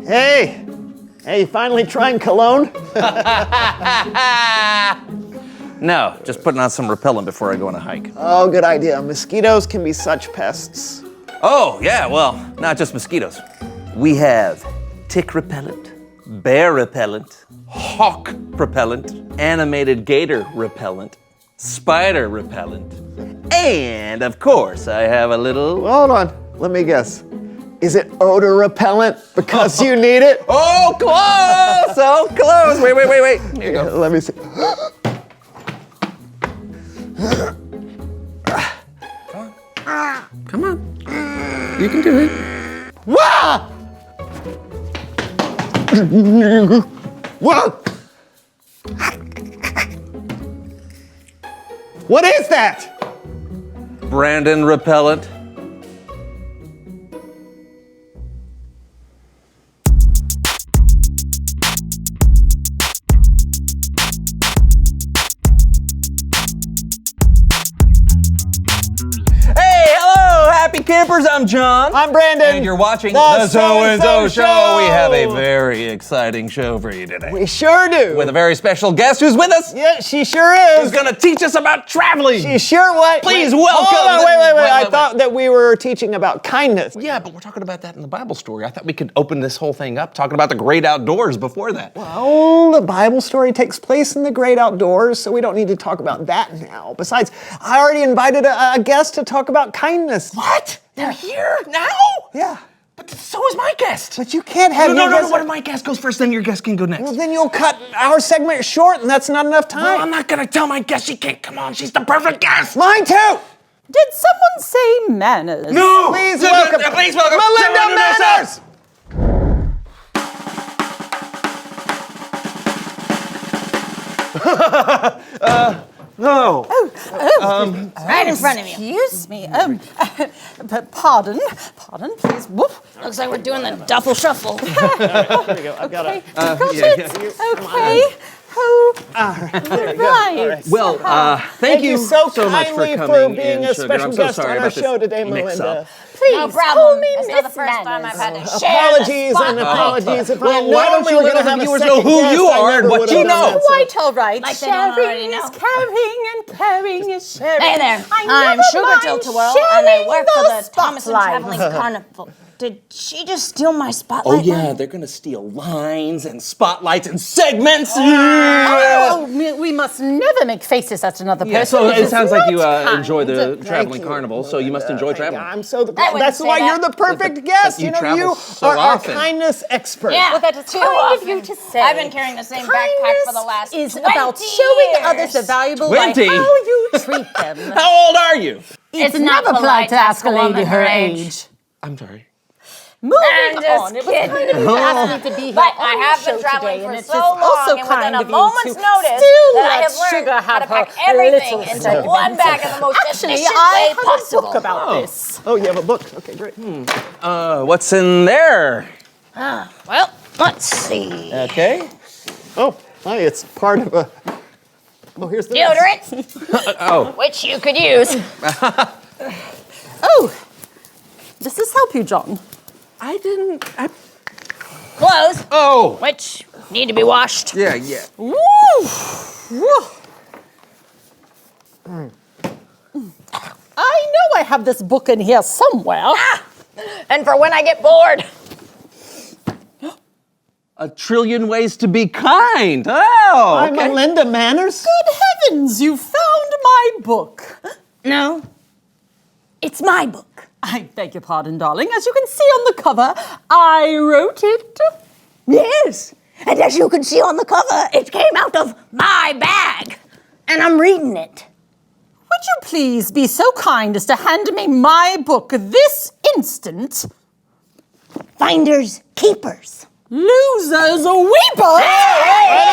Hey! Hey, you finally trying cologne? No, just putting on some repellent before I go on a hike. Oh, good idea. Mosquitoes can be such pests. Oh, yeah, well, not just mosquitoes. We have tick repellent, bear repellent, hawk repellent, animated gator repellent, spider repellent, and of course I have a little... Hold on, let me guess. Is it odor repellent because you need it? Oh, close! So close! Wait. Here you go. Let me see. Come on. You can do it. Wah! Whoa! What is that? Brandon repellent. Happy campers, I'm John. I'm Brandon. And you're watching The So-and-So Show. We have a very exciting show for you today. We sure do. With a very special guest who's with us. Yeah, she sure is. Who's gonna teach us about traveling. She sure what? Please welcome. Hold on, wait. I thought that we were teaching about kindness. Yeah, but we're talking about that in the Bible story. I thought we could open this whole thing up talking about the great outdoors before that. Well, the Bible story takes place in the great outdoors, so we don't need to talk about that now. Besides, I already invited a guest to talk about kindness. What? They're here now? Yeah. But so is my guest. But you can't have No. guest... What if my guest goes first, then your guest can go next? Well, then you'll cut our segment short, and that's not enough time. Well, I'm not gonna tell my guest she can't come on. She's the perfect guest. Mine too. Did someone say manners? No. Please welcome Melinda Manners. No. Right in front of you. Excuse me. Pardon, please. Whoop. Looks like we're doing the duffel shuffle. There you go. I've got it. Okay. Oh, right. Well, thank you so much for kindly coming for being in, a Sugar. special I'm so guest sorry on our about this show today, mix-up. Melinda. Please No call problem. me It's Miss not the first time I've Manners. had to share Apologies and apologies. If I Well, had why known don't we you were let going to the have a viewers second know who guest, you I are never and what would you have done know? that, so- Quite all right. Like they don't already Sharing know. is caring and caring is sharing. Hey there, I I'm never Sugar mind Tilt-a-Whirl, and I work for the Thomason spotlight. Traveling Carnival. Did she just steal my Oh spotlight? yeah, they're gonna steal lines and spotlights and segments. Oh, we must never make faces at another person. Yeah, so it is sounds like you not enjoy the kind. traveling you, carnival, so you must enjoy traveling. I'm so wouldn't that's say why that. you're the perfect guest. you You know, travel you so are our often. kindness expert. Yeah, Well, that is too kind of often. you to say. I've been carrying the same backpack for the last is 20 about showing years. others the valuable 20? by how you treat them. How old are you? It's never not polite to ask a lady woman her age. age. I'm sorry. Moving I'm just on. It was kidding. kind of you to ask me to be here But on I the have show been traveling today, for and it's so just long, also and within kind a of you moment's to notice still that I let have learned Sugar how to have pack her everything little into segment. one bag in the most Actually, efficient I way have possible. a book about this. Oh, you have a book. Okay, great. What's in there? Well, let's see. Okay. Oh, hi, it's part of a... Oh, here's the... Deodorant, which you could use. Oh, does this help you, John? I didn't. Clothes, Oh. which need to be washed. Yeah. Woo! Woo! I know I have this book in here somewhere. And for when I get bored. A trillion ways to be kind. Oh, I'm okay. Melinda Manners. Good heavens, you found my book. No, it's my book. I beg your pardon, darling. As you can see on the cover, I wrote it. Yes. And as you can see on the cover, it came out of my bag. And I'm reading it. Would you please be so kind as to hand me my book this instant? Finders, keepers. Losers, weepers!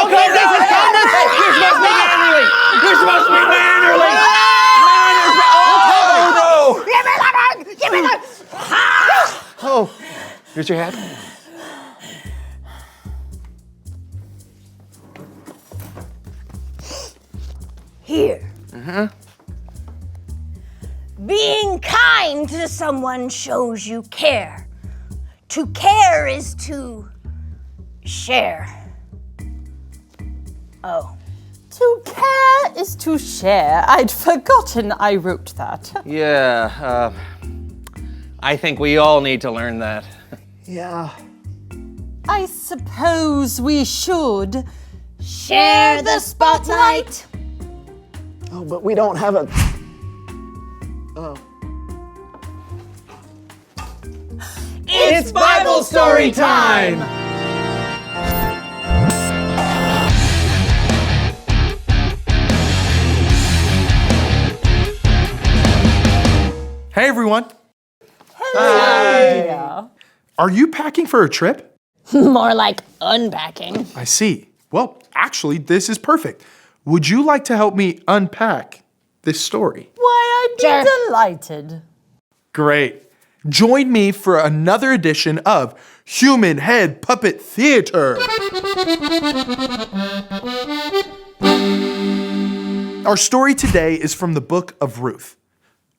Okay, this is kindness. You're supposed to be mannerly. You're supposed to be mannerly. Oh, no. Give me that one! Give me that! Oh, here's your hat. Here. Being kind to someone shows you care. To care is to share. Oh. To care is to share. I'd forgotten I wrote that. Yeah, I think we all need to learn that. Yeah. I suppose we should. Share the spotlight. Oh, but we don't have a. It's Bible story time! Hey, everyone. Yeah. Are you packing for a trip? More like unpacking. I see. Well, actually, this is perfect. Would you like to help me unpack this story? Why, I'd be Sure. delighted. Great. Join me for another edition of Human Head Puppet Theater. Our story today is from the book of Ruth.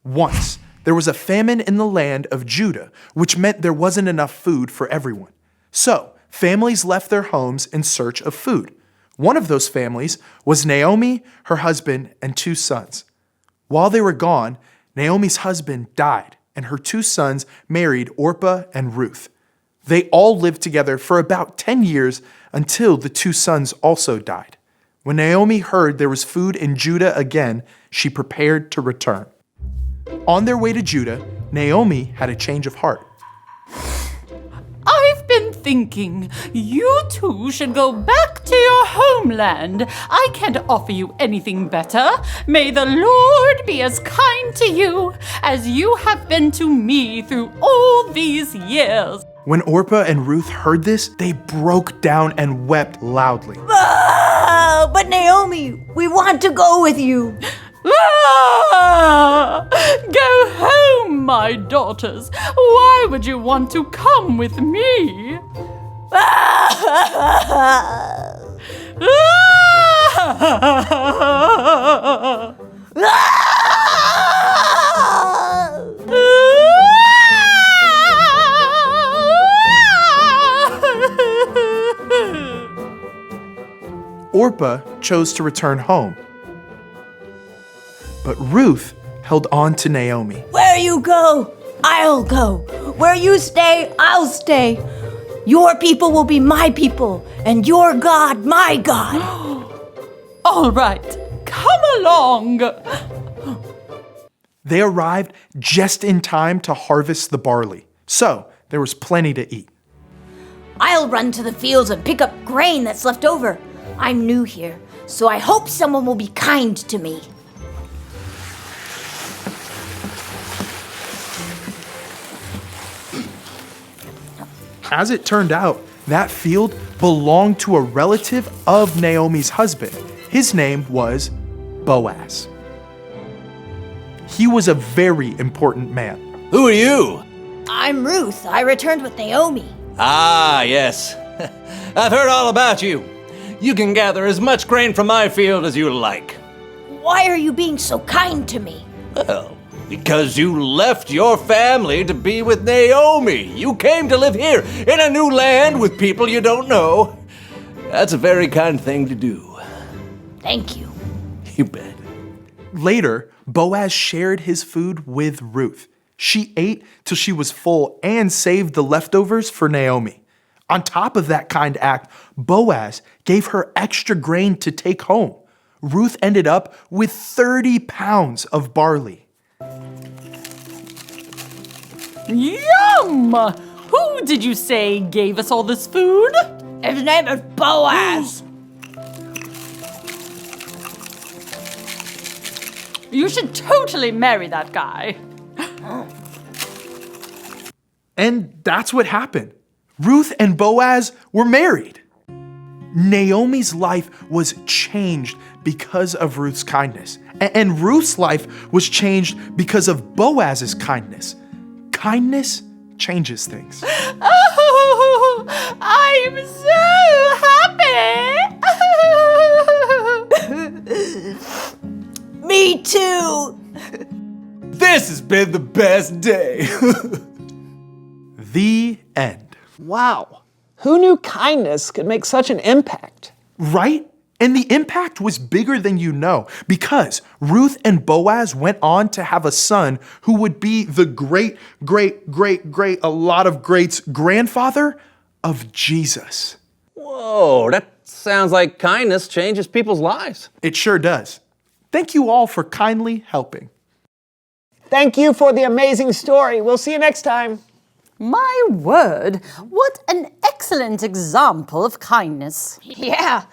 Once, there was a famine in the land of Judah, which meant there wasn't enough food for everyone. So, families left their homes in search of food. One of those families was Naomi, her husband, and 2 sons. While they were gone, Naomi's husband died, and her 2 sons married Orpah and Ruth. They all lived together for about 10 years until the 2 sons also died. When Naomi heard there was food in Judah again, she prepared to return. On their way to Judah, Naomi had a change of heart. I've been thinking you two should go back to your homeland. I can't offer you anything better. May the Lord be as kind to you as you have been to me through all these years. When Orpah and Ruth heard this, they broke down and wept loudly. Oh, but Naomi, we want to go with you. Ah! Go home, my daughters. Why would you want to come with me? Orpah chose to return home. But Ruth held on to Naomi. Where you go, I'll go. Where you stay, I'll stay. Your people will be my people, and your God, my God. All right, come along. They arrived just in time to harvest the barley, so there was plenty to eat. I'll run to the fields and pick up grain that's left over. I'm new here, so I hope someone will be kind to me. As it turned out, that field belonged to a relative of Naomi's husband. His name was Boaz. He was a very important man. Who are you? I'm Ruth. I returned with Naomi. Ah, yes. I've heard all about you. You can gather as much grain from my field as you like. Why are you being so kind to me? Well, because you left your family to be with Naomi. You came to live here in a new land with people you don't know. That's a very kind thing to do. Thank you. You bet. Later, Boaz shared his food with Ruth. She ate till she was full and saved the leftovers for Naomi. On top of that kind act, Boaz gave her extra grain to take home. Ruth ended up with 30 pounds of barley. Yum! Who did you say gave us all this food? His name is Boaz. You should totally marry that guy. And that's what happened. Ruth and Boaz were married. Naomi's life was changed because of Ruth's kindness. And Ruth's life was changed because of Boaz's kindness. Kindness changes things. Oh, I'm so happy. Me too. This has been the best day. The end. Wow. Who knew kindness could make such an impact? Right? And the impact was bigger than you know, because Ruth and Boaz went on to have a son who would be the great, a lot of greats grandfather of Jesus. Whoa, that sounds like kindness changes people's lives. It sure does. Thank you all for kindly helping. Thank you for the amazing story. We'll see you next time. My word, what an excellent example of kindness. Yeah.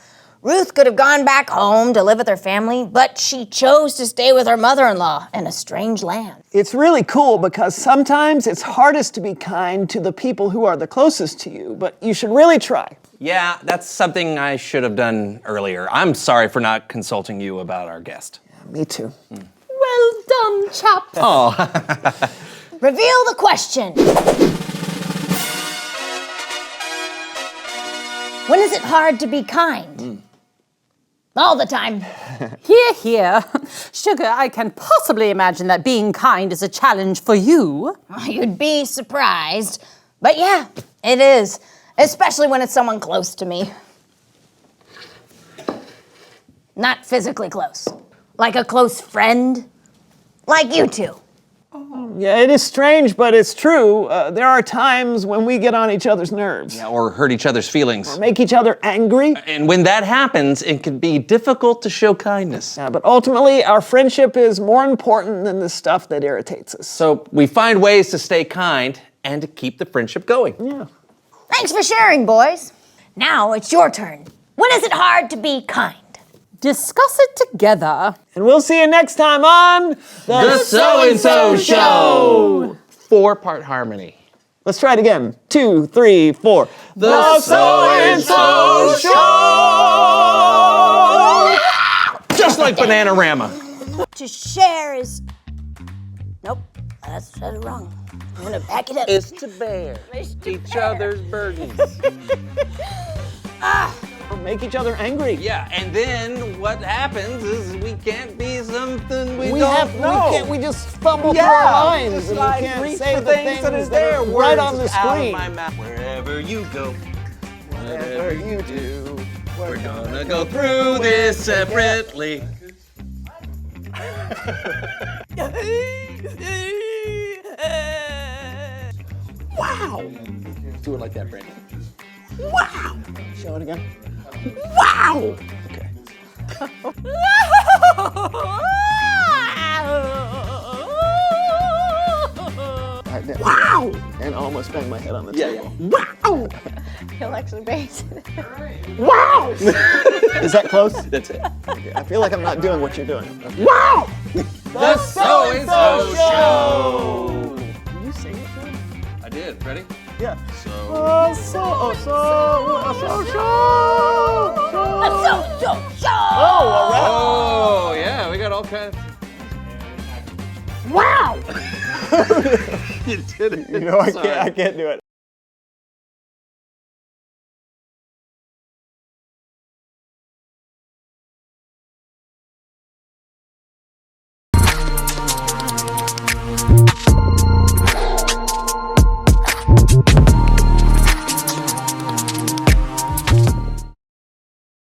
Ruth could have gone back home to live with her family, but she chose to stay with her mother-in-law in a strange land. It's really cool because sometimes it's hardest to be kind to the people who are the closest to you, but you should really try. Yeah, that's something I should have done earlier. I'm sorry for not consulting you about our guest. Me too. Well done, chaps. Reveal the question. When is it hard to be kind? All the time. Hear, hear. Sugar, I can possibly imagine that being kind is a challenge for you. You'd be surprised. But yeah, it is. Especially when it's someone close to me. Not physically close. Like a close friend. Like you two. Yeah, it is strange, but it's true. There are times when we get on each other's nerves. Yeah, or hurt each other's feelings. Make each other angry. And when that happens, it can be difficult to show kindness. Yeah, but ultimately, our friendship is more important than the stuff that irritates us. So we find ways to stay kind and to keep the friendship going. Yeah. Thanks for sharing, boys. Now it's your turn. When is it hard to be kind? Discuss it together. And we'll see you next time on The So-and-So Show! 4-part harmony. Let's try it again. 2, 3, 4. The So-and-So Show! Just like Bananarama. To share is... Nope, I said it wrong. I'm gonna back it up. Is to bear each other's burdens. Make each other angry. Yeah, and then what happens is we can't be something we We don't know. We just fumble through our lines just and like we can't reach say for the things that are right on the Words out of screen. my mouth. Wherever you go, Whatever you do, we're gonna go through this separately. Wow! Do it like that, Brandon. Wow! Show it again. Wow! Okay. Wow! And I almost banged my head on the table. Wow! He'll actually base it. Wow! Is that close? That's it. I feel like I'm not doing what you're doing. Wow! The So-and-So Show! Did you sing it, John? I did. Ready? Yeah. So. Oh, all right. Oh, yeah, we got all kinds. Wow! You did it. You know, I can't do it.